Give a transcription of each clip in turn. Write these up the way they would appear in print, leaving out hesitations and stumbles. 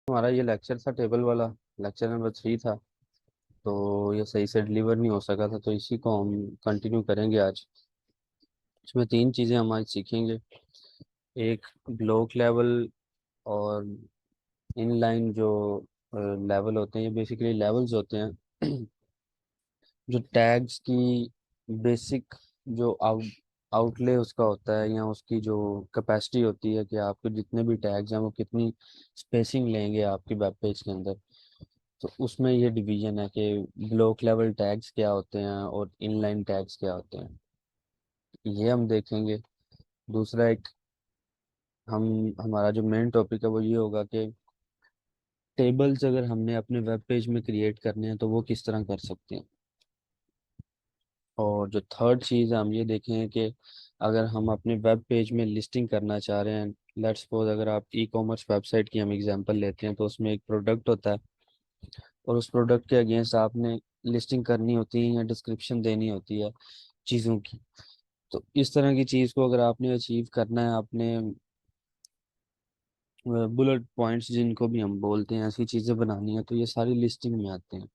हमारा ये लेक्चर था टेबल वाला। लेक्चर नंबर 3 था। तो ये सही से डिलीवर नहीं हो सका था, तो इसी को हम कंटिन्यू करेंगे आज। इसमें 3 चीज़ें हम आज सीखेंगे। एक ब्लॉक लेवल और इनलाइन जो लेवल होते हैं, ये बेसिकली लेवल्स होते हैं जो टैग्स की बेसिक जो आउटले उसका होता है, या उसकी जो कैपेसिटी होती है कि आपके जितने भी टैग्स हैं वो कितनी स्पेसिंग लेंगे आपकी वेब पेज के अंदर। तो उसमें ये डिवीजन है कि ब्लॉक लेवल टैग्स क्या होते हैं और इनलाइन टैग्स क्या होते हैं, ये हम देखेंगे। दूसरा एक हम हमारा जो मेन टॉपिक है वो ये होगा कि टेबल्स अगर हमने अपने वेब पेज में क्रिएट करने हैं तो वो किस तरह कर सकते हैं। और जो थर्ड चीज़ है हम ये देखेंगे कि अगर हम अपने वेब पेज में लिस्टिंग करना चाह रहे हैं, लेट्स सपोज अगर आप ई कॉमर्स वेबसाइट की हम एग्जांपल लेते हैं, तो उसमें एक प्रोडक्ट होता है और उस प्रोडक्ट के अगेंस्ट आपने लिस्टिंग करनी होती है या डिस्क्रिप्शन देनी होती है चीज़ों की। तो इस तरह की चीज़ को अगर आपने अचीव करना है, आपने बुलेट पॉइंट्स जिनको भी हम बोलते हैं, ऐसी चीज़ें बनानी है, तो ये सारी लिस्टिंग में आते हैं।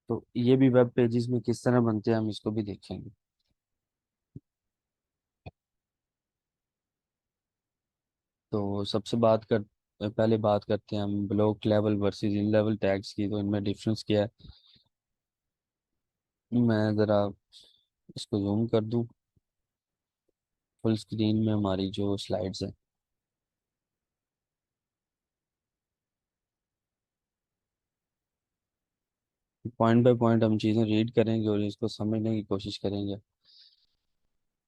तो ये भी वेब पेजेस में किस तरह बनते हैं हम इसको भी देखेंगे। तो सबसे पहले बात करते हैं हम block level versus in level tags की, तो इनमें डिफरेंस क्या है। मैं ज़रा इसको जूम कर दूं, फुल स्क्रीन में हमारी जो स्लाइड्स हैं। पॉइंट बाय पॉइंट हम चीज़ें रीड करेंगे और इसको समझने की कोशिश करेंगे।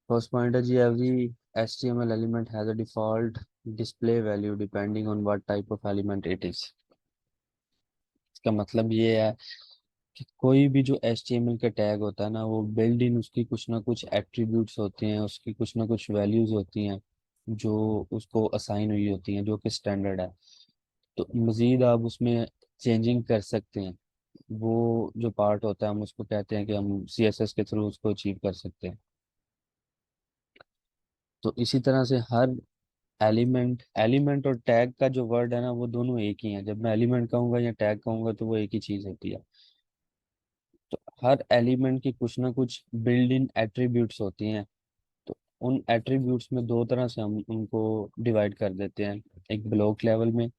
फर्स्ट पॉइंट है जी, every HTML element has a default display value depending on what type of element it is. इसका मतलब ये है कि कोई भी जो HTML का टैग होता है ना, वो बिल्ड इन उसकी कुछ ना कुछ एट्रीब्यूट्स होते हैं, उसकी कुछ ना कुछ वैल्यूज होती हैं जो उसको असाइन हुई होती हैं, जो कि स्टैंडर्ड है। तो मज़ीद आप उसमें चेंजिंग कर सकते हैं। वो जो पार्ट होता है हम उसको कहते हैं कि हम CSS के थ्रू उसको अचीव कर सकते हैं। तो इसी तरह से हर एलिमेंट एलिमेंट और टैग का जो वर्ड है ना, वो दोनों एक ही है। जब मैं एलिमेंट कहूँगा या टैग कहूँगा तो वो एक ही चीज़ होती है। तो हर एलिमेंट की कुछ ना कुछ बिल्ड इन एट्रीब्यूट्स होती हैं। तो उन एट्रीब्यूट्स में दो तरह से हम उनको डिवाइड कर देते हैं, एक ब्लॉक लेवल में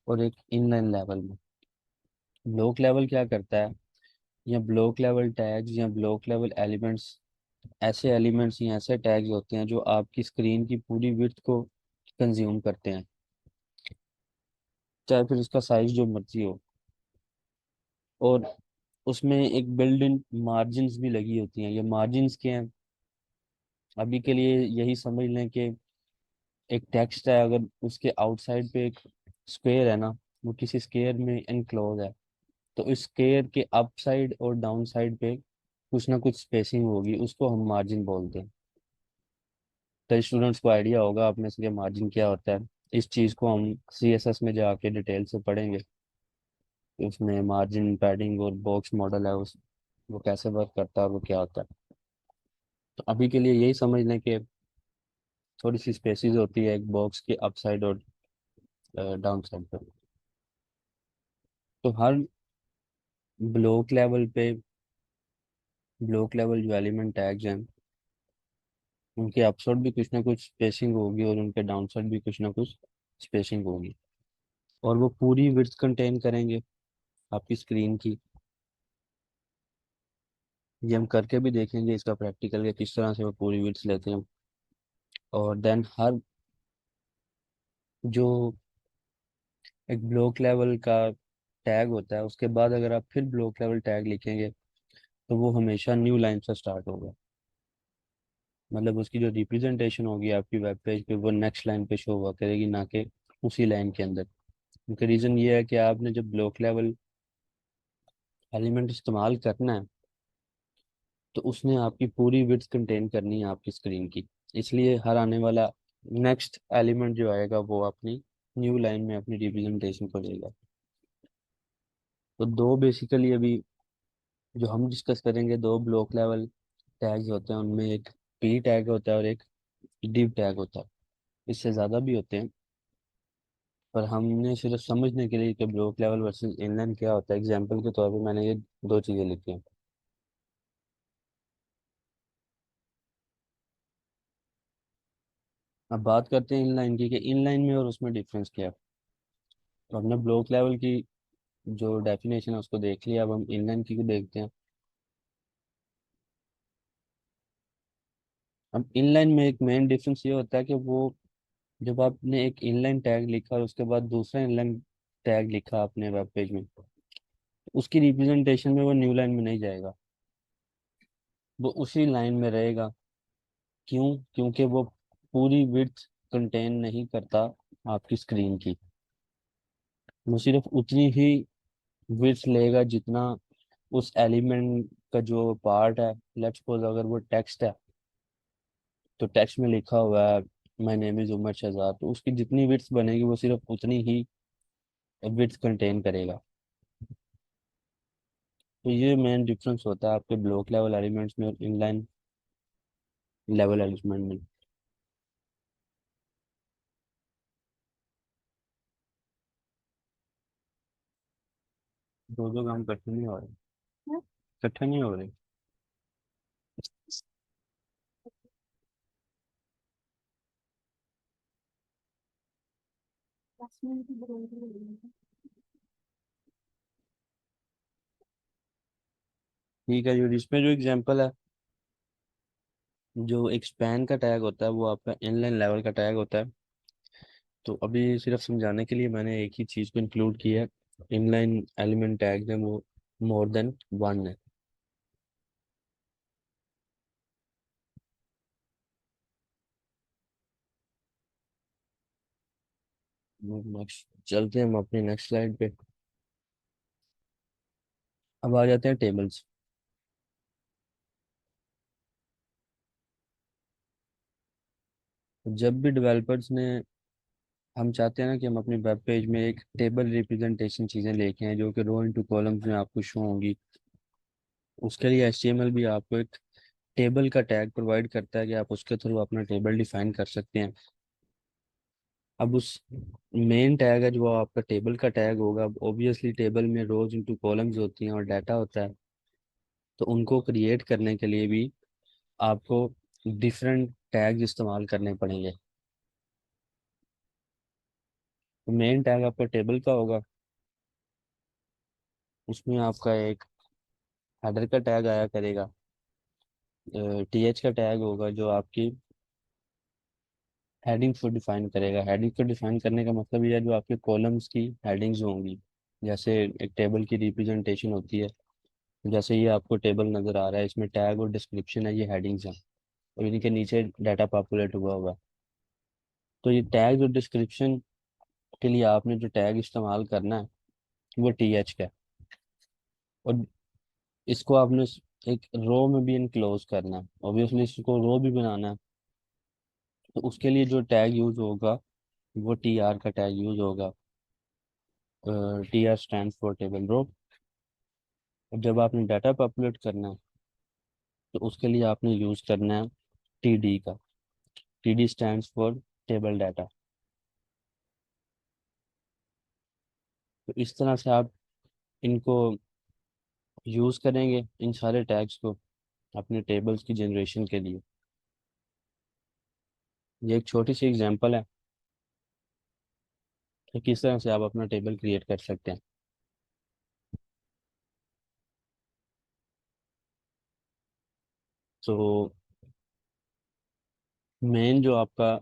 और एक इनलाइन लेवल में। ब्लॉक लेवल क्या करता है, या ब्लॉक लेवल टैग्स या ब्लॉक लेवल एलिमेंट्स ऐसे एलिमेंट्स या ऐसे टैग्स होते हैं जो आपकी स्क्रीन की पूरी विड्थ को कंज्यूम करते हैं, चाहे फिर उसका साइज जो मर्जी हो। और उसमें एक बिल्ड इन मार्जिन्स भी लगी होती हैं। ये मार्जिन्स क्या हैं, अभी के लिए यही समझ लें कि एक टेक्स्ट है, अगर उसके आउटसाइड पे एक स्क्वायर है ना, वो किसी स्क्वायर में इनक्लोज है, तो इस स्क्वायर के अप साइड और डाउन साइड पे कुछ ना कुछ स्पेसिंग होगी, उसको हम मार्जिन बोलते हैं। तो स्टूडेंट्स को आइडिया होगा आप में से कि मार्जिन क्या होता है। इस चीज़ को हम CSS में जाके डिटेल से पढ़ेंगे कि उसमें मार्जिन पैडिंग और बॉक्स मॉडल है, उस वो कैसे वर्क करता है और वो क्या होता है। तो अभी के लिए यही समझ लें कि थोड़ी सी स्पेसिस होती है एक बॉक्स के अप साइड और डाउन साइड पर। तो हर ब्लॉक लेवल पे ब्लॉक लेवल जो एलिमेंट टैग्स हैं, उनके अपसाइड भी कुछ ना कुछ स्पेसिंग होगी और उनके डाउन साइड भी कुछ ना कुछ स्पेसिंग होगी। और वो पूरी विड्थ कंटेन करेंगे आपकी स्क्रीन की। ये हम करके भी देखेंगे इसका प्रैक्टिकल के किस तरह से वो पूरी विड्थ लेते हैं। और देन हर जो एक ब्लॉक लेवल का टैग होता है, उसके बाद अगर आप फिर ब्लॉक लेवल टैग लिखेंगे तो वो हमेशा न्यू लाइन से स्टार्ट होगा। मतलब उसकी जो रिप्रेजेंटेशन होगी आपकी वेब पेज पे, वो नेक्स्ट लाइन पे शो हुआ करेगी, ना कि उसी लाइन के अंदर। उनका रीज़न ये है कि आपने जब ब्लॉक लेवल एलिमेंट इस्तेमाल करना है तो उसने आपकी पूरी विड्थ कंटेन करनी है आपकी स्क्रीन की। इसलिए हर आने वाला नेक्स्ट एलिमेंट जो आएगा वो अपनी न्यू लाइन में अपनी रिप्रेजेंटेशन को लेगा। तो दो बेसिकली अभी जो हम डिस्कस करेंगे, दो ब्लॉक लेवल टैग्स होते हैं। उनमें एक पी टैग होता है और एक डिव टैग होता है। इससे ज़्यादा भी होते हैं। पर हमने सिर्फ समझने के लिए कि ब्लॉक लेवल वर्सेस इनलाइन क्या होता है, एग्जाम्पल के तौर पे मैंने ये दो चीज़ें लिखी हैं। अब बात करते हैं इनलाइन की, कि इनलाइन में और उसमें डिफरेंस क्या है। तो हमने ब्लॉक लेवल की जो डेफिनेशन है उसको देख लिया, अब हम इनलाइन की को देखते हैं। अब इनलाइन में एक मेन डिफरेंस ये होता है कि वो, जब आपने एक इनलाइन टैग लिखा और उसके बाद दूसरा इनलाइन टैग लिखा अपने वेब पेज में, उसकी रिप्रेजेंटेशन में वो न्यू लाइन में नहीं जाएगा, वो उसी लाइन में रहेगा। क्यों? क्योंकि वो पूरी विड्थ कंटेन नहीं करता आपकी स्क्रीन की। वो सिर्फ उतनी ही विड्थ लेगा जितना उस एलिमेंट का जो पार्ट है। लेट्स सपोज अगर वो टेक्स्ट है, तो टेक्स्ट में लिखा हुआ है my name is Umar Shahzad, तो उसकी जितनी विड्थ बनेगी वो सिर्फ उतनी ही विड्थ कंटेन करेगा। तो ये मेन डिफरेंस होता है आपके ब्लॉक लेवल एलिमेंट्स में और इनलाइन लेवल एलिमेंट में। दो दो काम इकट्ठे नहीं हो रहे, इकट्ठे नहीं हो रहे। ठीक है, जो इसमें जो एग्जांपल है, जो एक स्पैन का टैग होता है वो आपका इनलाइन लेवल का टैग होता है। तो अभी सिर्फ समझाने के लिए मैंने एक ही चीज़ को इंक्लूड किया है। इनलाइन एलिमेंट टैग है वो मोर देन वन है। नेक्स्ट चलते हैं हम अपनी नेक्स्ट स्लाइड पे। अब आ जाते हैं टेबल्स। जब भी डेवलपर्स ने, हम चाहते हैं ना कि हम अपने वेब पेज में एक टेबल रिप्रेजेंटेशन चीज़ें लेके आए जो कि रो इनटू कॉलम्स में आपको शो होंगी। उसके लिए HTML भी आपको एक टेबल का टैग प्रोवाइड करता है कि आप उसके थ्रू अपना टेबल डिफाइन कर सकते हैं। अब उस मेन टैग है जो आपका टेबल का टैग होगा, ऑब्वियसली टेबल में रोज इनटू कॉलम्स होती हैं और डाटा होता है। तो उनको क्रिएट करने के लिए भी आपको डिफरेंट टैग्स इस्तेमाल करने पड़ेंगे। तो मेन टैग आपका टेबल का होगा, उसमें आपका एक हेडर का टैग आया करेगा। TH का टैग होगा जो आपकी हेडिंग्स को डिफाइन करेगा। हेडिंग को डिफाइन करने का मतलब ये है जो आपके कॉलम्स की हेडिंग्स होंगी। जैसे एक टेबल की रिप्रेजेंटेशन होती है, जैसे ये आपको टेबल नज़र आ रहा है, इसमें टैग और डिस्क्रिप्शन है, ये हेडिंग्स हैं, और इनके नीचे डाटा पॉपुलेट हुआ हुआ है। तो ये टैग और डिस्क्रिप्शन के लिए आपने जो टैग इस्तेमाल करना है वो TH का है। और इसको आपने एक रो में भी इनक्लोज करना है, ऑब्वियसली इसको रो भी बनाना है। तो उसके लिए जो टैग यूज होगा वो TR का टैग यूज होगा। TR stand for table row. और जब आपने डाटा पॉपुलेट करना है तो उसके लिए आपने यूज करना है TD का। TD stands for table data. तो इस तरह से आप इनको यूज करेंगे इन सारे टैग्स को अपने टेबल्स की जनरेशन के लिए। ये एक छोटी सी एग्जांपल है कि किस तरह से आप अपना टेबल क्रिएट कर सकते हैं। तो मेन जो आपका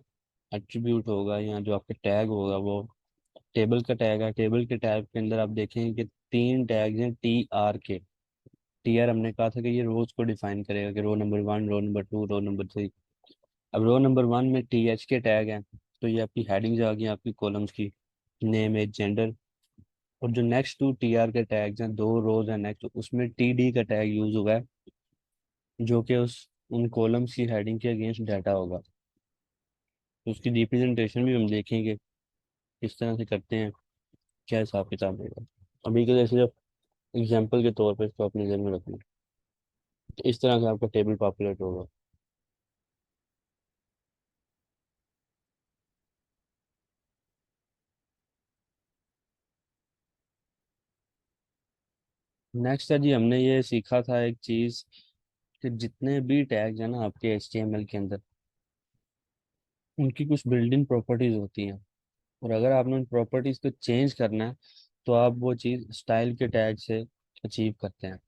एट्रीब्यूट होगा या जो आपका टैग होगा वो टेबल का टैग है। टेबल के टैग के अंदर आप देखेंगे कि तीन टैग्स हैं TR के। TR हमने कहा था कि ये रोज को डिफाइन करेगा कि row number 1, row number 2, row number 3। अब रो नंबर 1 में TH के टैग हैं, तो ये आपकी हेडिंग्स आ गई आपकी कॉलम्स की, नेम एज जेंडर। और जो नेक्स्ट टू TR के टैग्स हैं, दो रोज हैं नेक्स्ट, उसमें TD का टैग यूज हुआ है जो कि उस उन कॉलम्स की हेडिंग के अगेंस्ट डाटा होगा। तो उसकी रिप्रेजेंटेशन भी हम देखेंगे किस तरह से करते हैं, क्या हिसाब किताब होगा। अभी के लिए सिर्फ एग्जाम्पल के तौर पर इसको अपने जहन में रखना। तो इस तरह से आपका टेबल पॉपुलेट होगा। नेक्स्ट है जी, हमने ये सीखा था एक चीज़ कि जितने भी टैग्स हैं ना आपके HTML के अंदर, उनकी कुछ बिल्ड इन प्रॉपर्टीज होती हैं। और अगर आपने उन प्रॉपर्टीज को चेंज करना है तो आप वो चीज़ स्टाइल के टैग से अचीव करते हैं।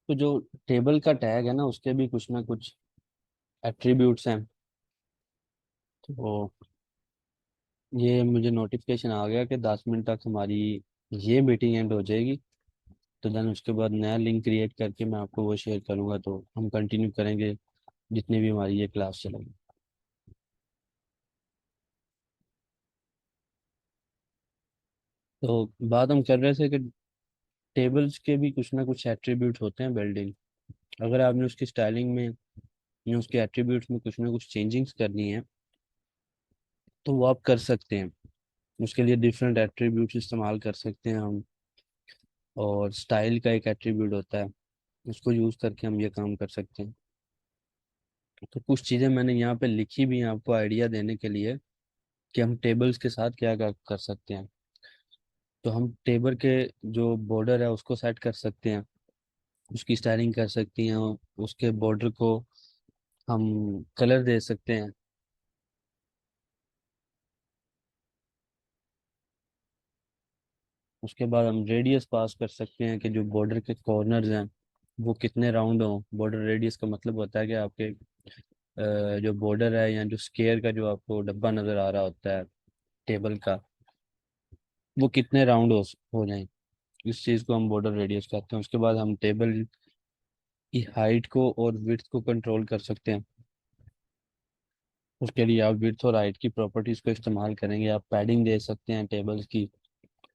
तो जो टेबल का टैग है ना उसके भी कुछ ना कुछ एट्रीब्यूट्स हैं। तो ये मुझे नोटिफिकेशन आ गया कि 10 मिनट तक हमारी ये मीटिंग एंड हो जाएगी। तो देन उसके बाद नया लिंक क्रिएट करके मैं आपको वो शेयर करूँगा, तो हम कंटिन्यू करेंगे जितनी भी हमारी ये क्लास चलेगी। तो बात हम कर रहे थे कि टेबल्स के भी कुछ ना कुछ एट्रीब्यूट होते हैं बिल्डिंग। अगर आपने उसकी स्टाइलिंग में या उसके एट्रीब्यूट्स में कुछ ना कुछ चेंजिंग्स करनी है तो वो आप कर सकते हैं। उसके लिए डिफरेंट एट्रीब्यूट्स इस्तेमाल कर सकते हैं हम। और स्टाइल का एक एट्रीब्यूट होता है, उसको यूज़ करके हम ये काम कर सकते हैं। तो कुछ चीज़ें मैंने यहाँ पे लिखी भी हैं आपको आइडिया देने के लिए कि हम टेबल्स के साथ क्या कर सकते हैं। तो हम टेबल के जो बॉर्डर है उसको सेट कर सकते हैं, उसकी स्टाइलिंग कर सकती हैं। उसके बॉर्डर को हम कलर दे सकते हैं। उसके बाद हम रेडियस पास कर सकते हैं कि जो बॉर्डर के कॉर्नर्स हैं वो कितने राउंड हों। बॉर्डर रेडियस का मतलब होता है कि आपके जो बॉर्डर है या जो स्केयर का जो आपको डब्बा नज़र आ रहा होता है टेबल का, वो कितने राउंड हो जाएं। इस चीज़ को हम बॉर्डर रेडियस कहते हैं। उसके बाद हम टेबल की हाइट को और विड्थ को कंट्रोल कर सकते हैं। उसके लिए आप विड्थ और हाइट की प्रॉपर्टीज़ को इस्तेमाल करेंगे। आप पैडिंग दे सकते हैं टेबल्स की,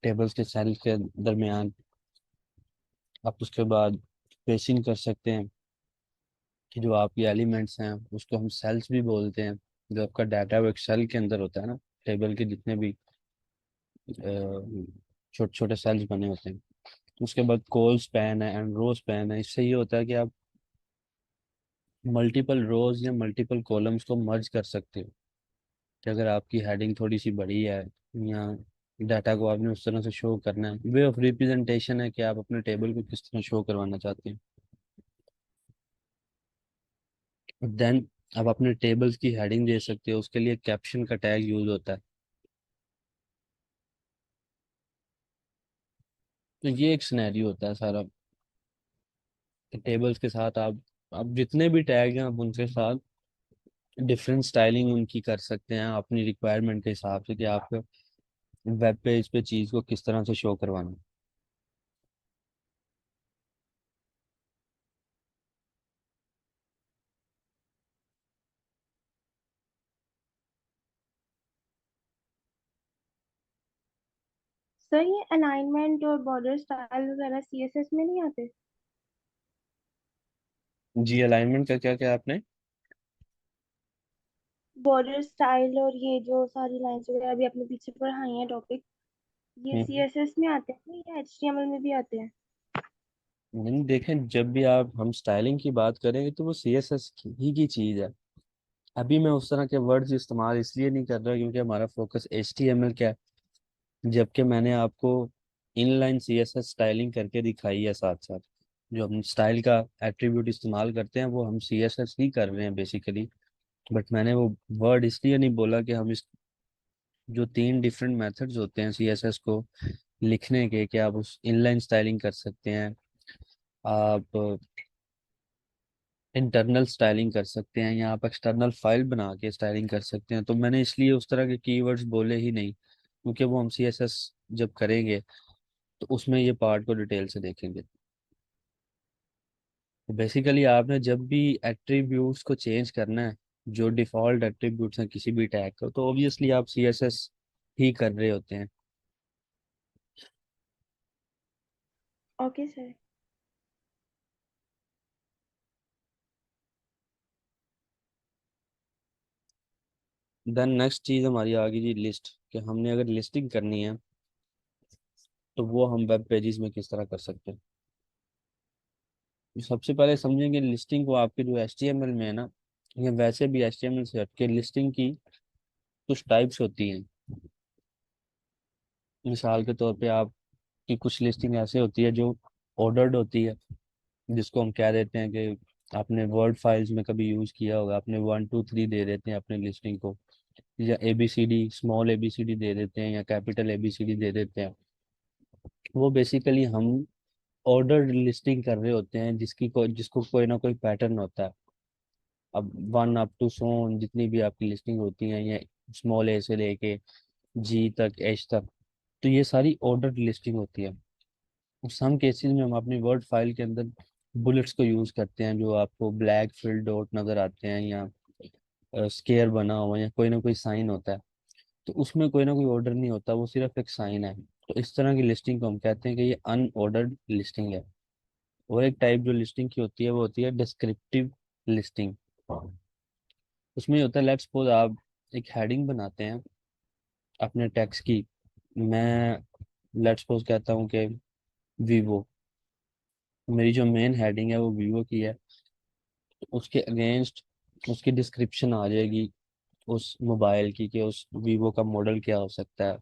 टेबल्स के सेल के दरमियान। आप उसके बाद स्पेसिंग कर सकते हैं कि जो आपकी एलिमेंट्स हैं उसको हम सेल्स भी बोलते हैं। जो आपका डाटा वो एक सेल के अंदर होता है ना, टेबल के जितने भी छोटे छोटे सेल्स बने होते हैं। उसके बाद कॉल स्पैन है एंड रो स्पैन है। इससे ये होता है कि आप मल्टीपल रोज या मल्टीपल कॉलम्स को मर्ज कर सकते हो। कि अगर आपकी हेडिंग थोड़ी सी बड़ी है या डाटा को आपने उस तरह से शो करना है, वे ऑफ रिप्रेजेंटेशन है कि आप अपने टेबल को किस तरह शो करवाना चाहते हैं। देन आप अपने टेबल्स की हेडिंग दे सकते हो, उसके लिए कैप्शन का टैग यूज होता है। तो ये एक सिनेरियो होता है सारा। टेबल्स के साथ आप जितने भी टैग हैं आप उनके साथ डिफरेंट स्टाइलिंग उनकी कर सकते हैं अपनी रिक्वायरमेंट के हिसाब से कि आप वेब पेज पे चीज़ को किस तरह से शो करवाना है। सर ये अलाइनमेंट और बॉर्डर स्टाइल वगैरह सीएसएस में नहीं आते? जी, अलाइनमेंट का क्या क्या आपने? बॉर्डर स्टाइल और ये जो सारी लाइंस वगैरह अभी आपने पीछे पढ़ाई है टॉपिक, ये हम्म। सीएसएस में आते हैं या एचटीएमएल में भी आते हैं? नहीं, देखें, जब भी आप हम स्टाइलिंग की बात करेंगे तो वो CSS की चीज़ है। अभी मैं उस तरह के वर्ड्स इस्तेमाल इसलिए नहीं कर रहा क्योंकि हमारा फोकस HTML का है। जबकि मैंने आपको इनलाइन CSS स्टाइलिंग करके दिखाई है साथ साथ। जो हम स्टाइल का एट्रीब्यूट इस्तेमाल करते हैं वो हम CSS ही कर रहे हैं बेसिकली। बट मैंने वो वर्ड इसलिए नहीं बोला कि हम इस जो 3 डिफरेंट मेथड्स होते हैं CSS को लिखने के, कि आप उस इनलाइन स्टाइलिंग कर सकते हैं, आप इंटरनल स्टाइलिंग कर सकते हैं, या आप एक्सटर्नल फाइल बना के स्टाइलिंग कर सकते हैं। तो मैंने इसलिए उस तरह के कीवर्ड्स बोले ही नहीं क्योंकि वो हम CSS जब करेंगे तो उसमें ये पार्ट को डिटेल से देखेंगे। तो बेसिकली आपने जब भी एट्रीब्यूट्स को चेंज करना है, जो डिफ़ॉल्ट एट्रीब्यूट्स हैं किसी भी टैग का, तो ऑब्वियसली आप CSS ही कर रहे होते हैं। Okay sir. देन नेक्स्ट चीज़ हमारी आ गई जी लिस्ट, कि हमने अगर लिस्टिंग करनी है तो वो हम वेब पेजेस में किस तरह कर सकते हैं। सबसे पहले समझेंगे लिस्टिंग को। आपके जो HTML में है ना, या वैसे भी HTML से हटके लिस्टिंग की कुछ टाइप्स होती हैं। मिसाल के तौर पे आपकी कुछ लिस्टिंग ऐसे होती है जो ऑर्डर्ड होती है, जिसको हम कह देते हैं कि आपने वर्ड फाइल्स में कभी यूज़ किया होगा, आपने 1 2 3 दे देते हैं अपने लिस्टिंग को, या ABCD, स्मॉल ABCD दे देते हैं, या कैपिटल ABCD दे देते हैं। वो बेसिकली हम ऑर्डर्ड लिस्टिंग कर रहे होते हैं, जिसको कोई ना कोई पैटर्न होता है। अब 1 up to so जितनी भी आपकी लिस्टिंग होती हैं, या स्मॉल A से लेके G तक, H तक, तो ये सारी ऑर्डर्ड लिस्टिंग होती है। सम केसेस में हम अपनी वर्ड फाइल के अंदर बुलेट्स को यूज़ करते हैं, जो आपको ब्लैक फिल डॉट नज़र आते हैं, या स्केयर बना हुआ, या कोई ना कोई साइन होता है। तो उसमें कोई ना कोई ऑर्डर नहीं होता, वो सिर्फ एक साइन है। तो इस तरह की लिस्टिंग को हम कहते हैं कि ये अनऑर्डर्ड लिस्टिंग है। और एक टाइप जो लिस्टिंग की होती है वो होती है डिस्क्रिप्टिव लिस्टिंग। उसमें ये होता है, लेट्स सपोज आप एक हेडिंग बनाते हैं अपने टेक्स्ट की। मैं लेट्स सपोज कहता हूँ कि वीवो, मेरी जो मेन हेडिंग है वो वीवो की है। तो उसके अगेंस्ट उसकी डिस्क्रिप्शन आ जाएगी उस मोबाइल की, कि उस वीवो का मॉडल क्या हो सकता है,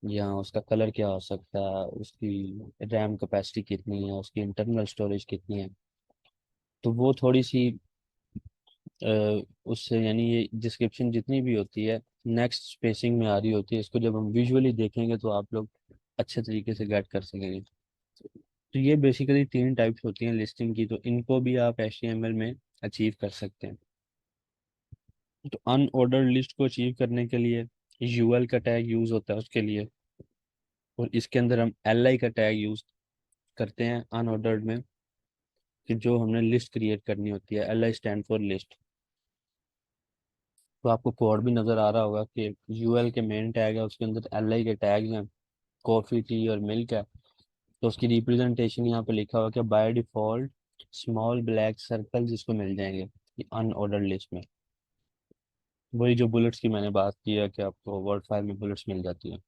या उसका कलर क्या हो सकता है, उसकी रैम कैपेसिटी कितनी है, उसकी इंटरनल स्टोरेज कितनी है। तो वो थोड़ी सी उससे, यानी ये डिस्क्रिप्शन जितनी भी होती है नेक्स्ट स्पेसिंग में आ रही होती है। इसको जब हम विजुअली देखेंगे तो आप लोग अच्छे तरीके से गेट कर सकेंगे। तो ये बेसिकली 3 टाइप्स होती हैं लिस्टिंग की, तो इनको भी आप HTML में अचीव कर सकते हैं। तो अनऑर्डर्ड लिस्ट को अचीव करने के लिए UL का टैग यूज़ होता है उसके लिए। और इसके अंदर हम LI का टैग यूज़ करते हैं अनऑर्डर्ड में, कि जो हमने लिस्ट क्रिएट करनी होती है। LI stand for list. तो आपको कोड भी नज़र आ रहा होगा कि UL के मेन टैग है, उसके अंदर LI के टैग हैं, कॉफ़ी, टी और मिल्क है। तो उसकी रिप्रेजेंटेशन यहाँ पे लिखा हुआ कि by default small black circle जिसको मिल जाएंगे अनऑर्डर्ड लिस्ट में। वही जो बुलेट्स की मैंने बात की है, कि आपको वर्ड फाइल में बुलेट्स मिल जाती हैं।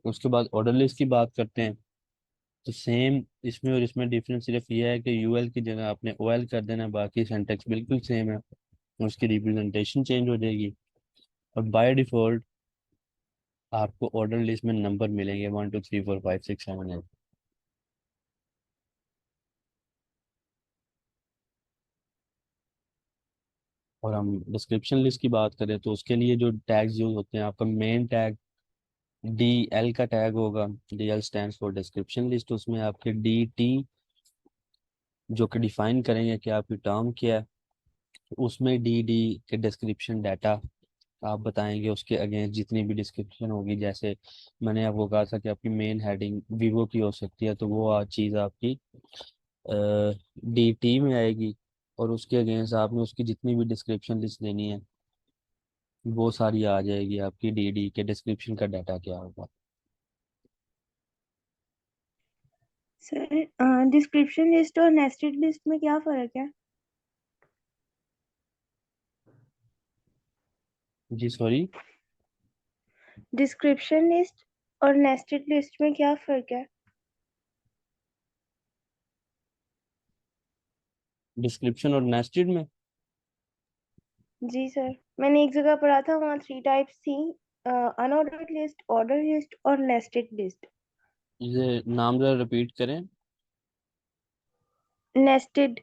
उसके बाद ऑर्डर लिस्ट की बात करते हैं। तो सेम इसमें और इसमें डिफरेंस सिर्फ ये है कि UL की जगह आपने OL कर देना है, बाकी सिंटेक्स बिल्कुल सेम है। उसकी रिप्रेजेंटेशन चेंज हो जाएगी। और बाय डिफ़ॉल्ट आपको ऑर्डर लिस्ट में नंबर मिलेंगे 1 2 3 4 5 6 7 8। और हम डिस्क्रिप्शन लिस्ट की बात करें तो उसके लिए जो टैग्स यूज होते हैं, आपका मेन टैग DL का टैग होगा। DL stands for description list. उसमें आपके DT जो कि डिफाइन करेंगे कि आपकी टर्म क्या है। उसमें DD के डिस्क्रिप्शन डाटा आप बताएंगे, उसके अगेंस्ट जितनी भी डिस्क्रिप्शन होगी। जैसे मैंने आपको कहा था कि आपकी मेन हेडिंग वीवो की हो सकती है, तो वो चीज़ आपकी DT में आएगी। और उसके अगेंस्ट आपने उसकी जितनी भी डिस्क्रिप्शन लिस्ट देनी है, वो सारी आ जाएगी आपकी DD के डिस्क्रिप्शन का डाटा क्या होगा। सर डिस्क्रिप्शन लिस्ट और नेस्टेड लिस्ट में क्या फर्क है? जी सॉरी। डिस्क्रिप्शन लिस्ट और नेस्टेड लिस्ट में क्या फर्क है? डिस्क्रिप्शन और नेस्टेड में जी सर, मैंने एक जगह पढ़ा था, वहाँ 3 टाइप्स थी, अनऑर्डर्ड लिस्ट, ऑर्डर लिस्ट और नेस्टेड लिस्ट। ये नाम जरा रिपीट करें। नेस्टेड।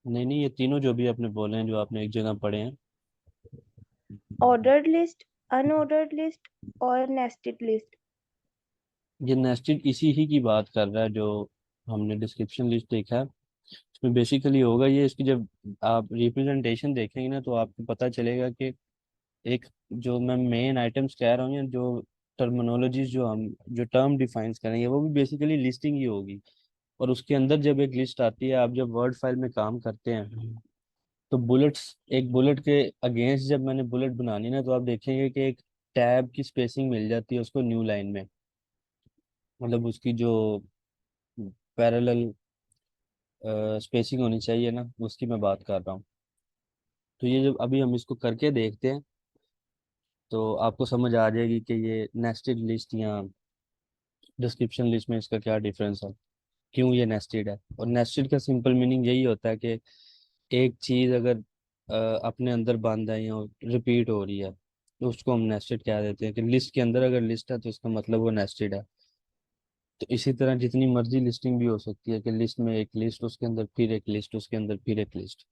नहीं नहीं, ये तीनों जो भी आपने बोले हैं, जो आपने एक जगह पढ़े हैं। ऑर्डर्ड लिस्ट, अनऑर्डर्ड लिस्ट और नेस्टेड लिस्ट। ये नेस्टेड इसी ही की बात कर रहा है जो हमने डिस्क्रिप्शन लिस्ट देखा है। इसमें बेसिकली होगा ये, इसकी जब आप रिप्रेजेंटेशन देखेंगे ना, तो आपको पता चलेगा कि एक, जो मैं मेन आइटम्स कह रहा हूँ, या जो टर्मिनोलॉजीज जो हम जो टर्म डिफाइंस करेंगे, वो भी बेसिकली लिस्टिंग ही होगी। और उसके अंदर जब एक लिस्ट आती है, आप जब वर्ड फाइल में काम करते हैं, तो बुलेट्स, एक बुलेट के अगेंस्ट जब मैंने बुलेट बनानी ना, तो आप देखेंगे कि एक टैब की स्पेसिंग मिल जाती है उसको न्यू लाइन में। मतलब उसकी जो पैरेलल स्पेसिंग होनी चाहिए ना, उसकी मैं बात कर रहा हूँ। तो ये जब अभी हम इसको करके देखते हैं तो आपको समझ आ जाएगी कि ये नेस्टेड लिस्ट या डिस्क्रिप्शन लिस्ट में इसका क्या डिफरेंस है, क्यों ये नेस्टेड है। और नेस्टेड का सिंपल मीनिंग यही होता है कि एक चीज अगर अपने अंदर बंद है या रिपीट हो रही है तो उसको हम नेस्टेड कह देते हैं। कि लिस्ट के अंदर अगर लिस्ट है तो इसका मतलब वो नेस्टेड है। तो इसी तरह जितनी मर्जी लिस्टिंग भी हो सकती है कि लिस्ट में एक लिस्ट, उसके अंदर फिर एक लिस्ट, उसके अंदर फिर एक लिस्ट।